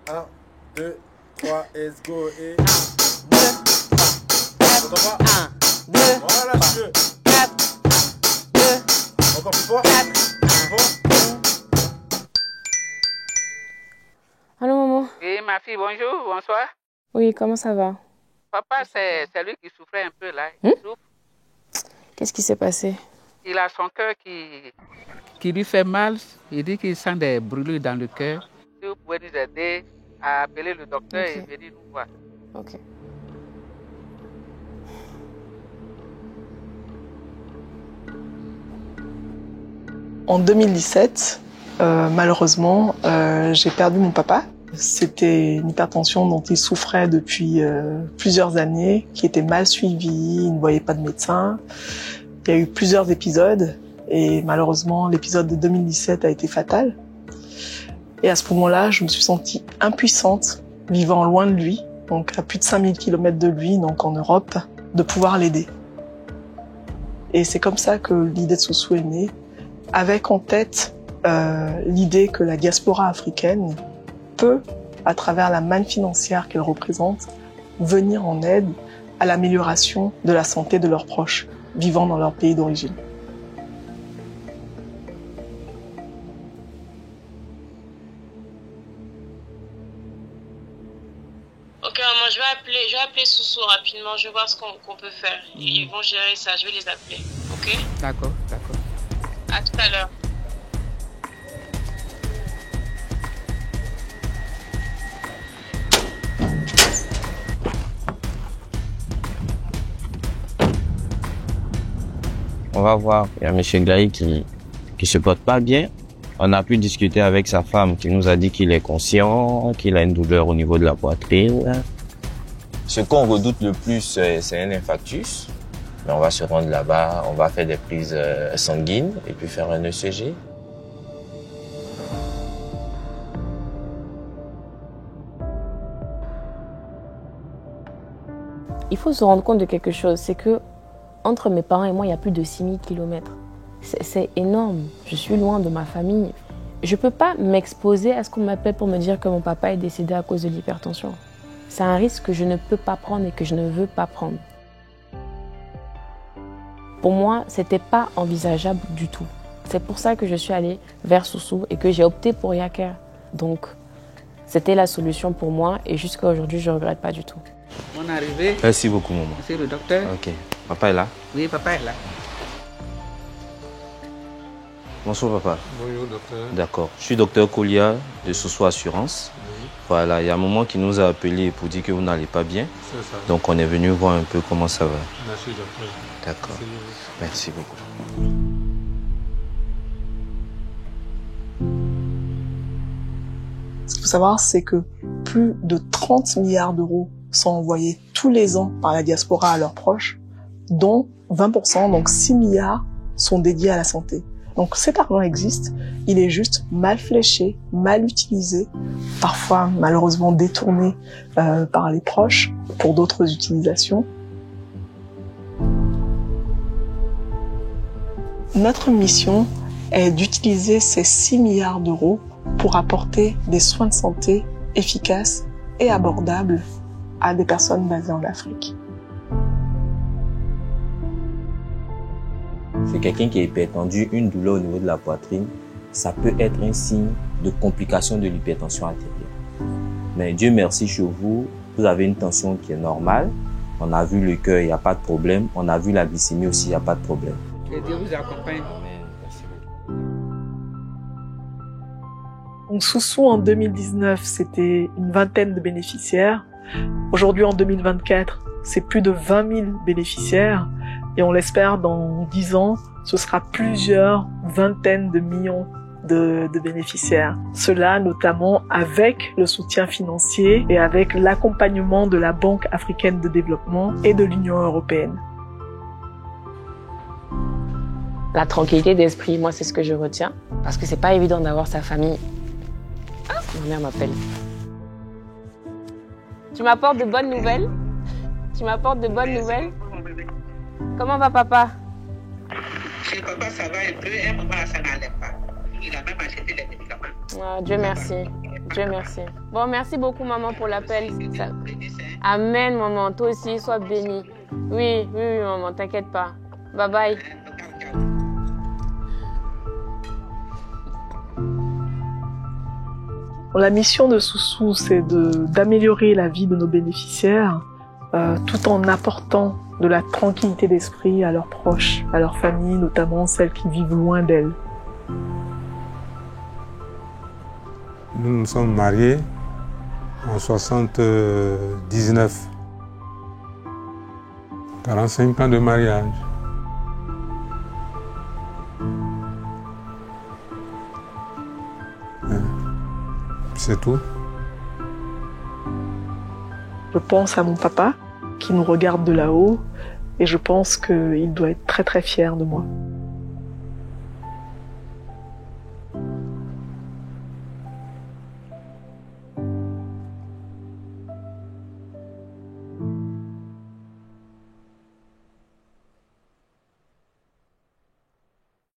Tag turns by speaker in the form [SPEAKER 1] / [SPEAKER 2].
[SPEAKER 1] 1, 2, 3, let's go. Et
[SPEAKER 2] 1, 2,
[SPEAKER 1] 3,
[SPEAKER 2] 1, 2,
[SPEAKER 1] voilà, monsieur.
[SPEAKER 2] 4, 2,
[SPEAKER 1] Encore plus fort.
[SPEAKER 2] 4.
[SPEAKER 1] Plus fort.
[SPEAKER 3] Allô, maman?
[SPEAKER 2] Oui, ma fille, bonjour, bonsoir.
[SPEAKER 3] Oui, comment ça va?
[SPEAKER 2] Papa, c'est lui qui souffrait un peu là.
[SPEAKER 3] Qu'est-ce qui s'est passé?
[SPEAKER 2] Il a son cœur qui lui fait mal. Il dit qu'il sent des brûlures dans le cœur. Si vous pouvez nous aider à appeler le docteur et venir nous voir.
[SPEAKER 3] Ok.
[SPEAKER 4] En 2017, malheureusement, j'ai perdu mon papa. C'était une hypertension dont il souffrait depuis plusieurs années, qui était mal suivie, il ne voyait pas de médecin. Il y a eu plusieurs épisodes et malheureusement, l'épisode de 2017 a été fatal. Et à ce moment-là, je me suis sentie impuissante, vivant loin de lui, donc à plus de 5000 km de lui, donc en Europe, de pouvoir l'aider. Et c'est comme ça que l'idée de Soussou est née, avec en tête l'idée que la diaspora africaine peut, à travers la manne financière qu'elle représente, venir en aide à l'amélioration de la santé de leurs proches vivant dans leur pays d'origine.
[SPEAKER 5] Ok, maman, je vais appeler Soussou rapidement, je vais voir ce qu'on peut faire. Ils vont gérer ça, je vais les appeler, ok?
[SPEAKER 2] D'accord, d'accord.
[SPEAKER 5] À tout à l'heure.
[SPEAKER 6] On va voir, il y a M. Gaï qui se porte pas bien. On a pu discuter avec sa femme qui nous a dit qu'il est conscient, qu'il a une douleur au niveau de la poitrine. Ce qu'on redoute le plus, c'est un infarctus. Mais on va se rendre là-bas, on va faire des prises sanguines et puis faire un ECG.
[SPEAKER 3] Il faut se rendre compte de quelque chose, c'est que entre mes parents et moi, il y a plus de 6000 km. C'est énorme. Je suis loin de ma famille. Je ne peux pas m'exposer à ce qu'on m'appelle pour me dire que mon papa est décédé à cause de l'hypertension. C'est un risque que je ne peux pas prendre et que je ne veux pas prendre. Pour moi, ce n'était pas envisageable du tout. C'est pour ça que je suis allée vers Soussou et que j'ai opté pour Yaker. Donc, c'était la solution pour moi et jusqu'à aujourd'hui, je ne regrette pas du tout.
[SPEAKER 2] On est arrivé.
[SPEAKER 6] Merci beaucoup, maman.
[SPEAKER 2] C'est le docteur.
[SPEAKER 6] Ok. Papa est là?
[SPEAKER 2] Oui, papa est là.
[SPEAKER 6] Bonsoir, papa.
[SPEAKER 7] Bonjour, docteur.
[SPEAKER 6] D'accord. Je suis docteur Kolia de Soussou Assurance.
[SPEAKER 7] Oui.
[SPEAKER 6] Voilà, il y a un moment qui nous a appelé pour dire que vous n'allez pas bien.
[SPEAKER 7] C'est ça.
[SPEAKER 6] Donc, on est venu voir un peu comment ça va.
[SPEAKER 7] Merci, docteur.
[SPEAKER 6] D'accord. Merci beaucoup.
[SPEAKER 4] Ce qu'il faut savoir, c'est que plus de 30 milliards d'euros sont envoyés tous les ans par la diaspora à leurs proches, dont 20%, donc 6 milliards, sont dédiés à la santé. Donc cet argent existe, il est juste mal fléché, mal utilisé, parfois malheureusement détourné par les proches pour d'autres utilisations. Notre mission est d'utiliser ces 6 milliards d'euros pour apporter des soins de santé efficaces et abordables à des personnes basées en Afrique.
[SPEAKER 6] C'est quelqu'un qui est hypertendu, une douleur au niveau de la poitrine, ça peut être un signe de complication de l'hypertension artérielle. Mais Dieu merci, chez vous, vous avez une tension qui est normale. On a vu le cœur, il n'y a pas de problème. On a vu la glycémie aussi, il n'y a pas de problème.
[SPEAKER 2] Que Dieu vous accompagne.
[SPEAKER 6] Merci beaucoup.
[SPEAKER 4] Donc Soussou en 2019, c'était une vingtaine de bénéficiaires. Aujourd'hui en 2024, c'est plus de 20 000 bénéficiaires. Et on l'espère, dans 10 ans, ce sera plusieurs vingtaines de millions de bénéficiaires. Cela notamment avec le soutien financier et avec l'accompagnement de la Banque africaine de développement et de l'Union européenne.
[SPEAKER 3] La tranquillité d'esprit, moi, c'est ce que je retiens. Parce que c'est pas évident d'avoir sa famille. Ah, ma mère m'appelle. Tu m'apportes de bonnes nouvelles? Tu m'apportes de bonnes nouvelles? Comment va papa?
[SPEAKER 2] Chez papa, ça va un peu. Un moment, ça n'allait pas. Il a même acheté des médicaments.
[SPEAKER 3] Ah, Dieu merci. Dieu merci. Bon, merci beaucoup, maman, pour l'appel. Ça... Amen, maman. Toi aussi, sois bénie. Oui, maman, t'inquiète pas. Bye bye.
[SPEAKER 4] La mission de Soussou, c'est d'améliorer la vie de nos bénéficiaires tout en apportant de la tranquillité d'esprit à leurs proches, à leurs familles, notamment celles qui vivent loin d'elles.
[SPEAKER 7] Nous nous sommes mariés en 79. 45 ans de mariage. C'est tout.
[SPEAKER 4] Je pense à mon papa qui nous regarde de là-haut et je pense qu'il doit être très très fier de moi.